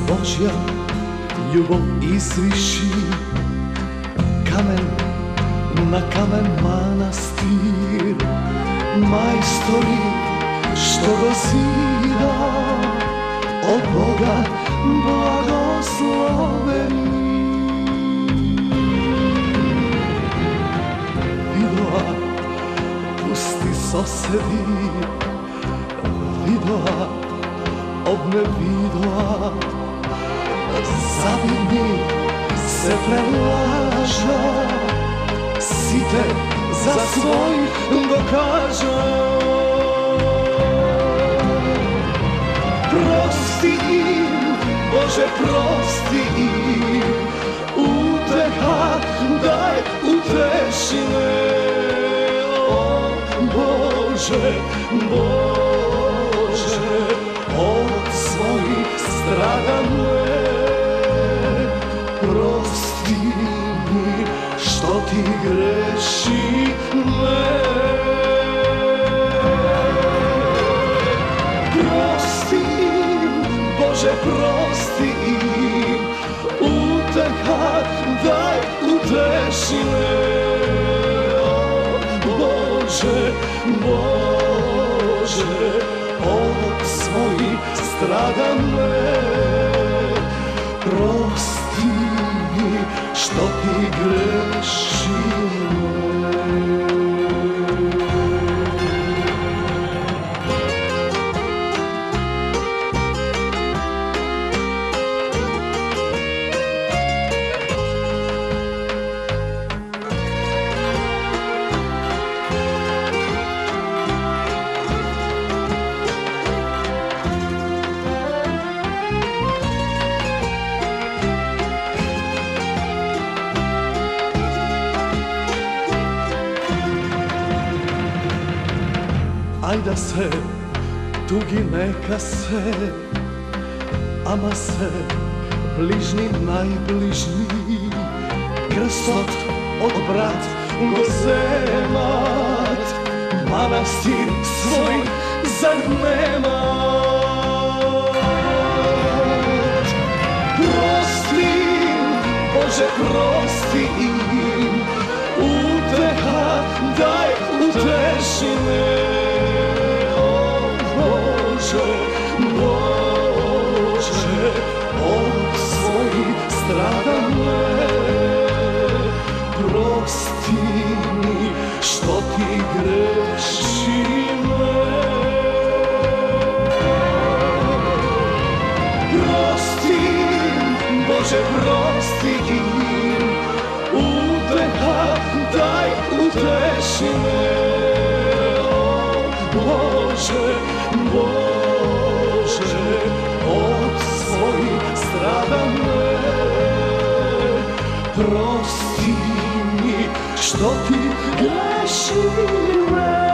Božja ljubov izviši, kamen na kamen manastir, majstori što go zida, od Boga blagosloveni. Vidova pusti sosedi, vidova obne vidova, zavidni se prelaža, site za svoj dokaža. Prosti im, Bože, prosti im, uteha daj uteši me. O Bože, Bože, od svojih stradane, prosti mi što ti grešime. Prosti im, Bože, prosti im, uteha daj uteši me. O Bože, Bože, od svojih stradane, prosti mi što ti grešime. Ajda se, tugi neka se, ama se, bližni najbližni, krstot od brat gozemat, manastir svoj zar nemat. Prosti im, Bože, prosti im, uteha daj uteši me. Bože, od svojih stradane, prosti mi što ti grešime. Prosti im, Bože, prosti im, uteha daj uteši me. Bože, Bože, od svojih stradane, prosti mi što ti grešime.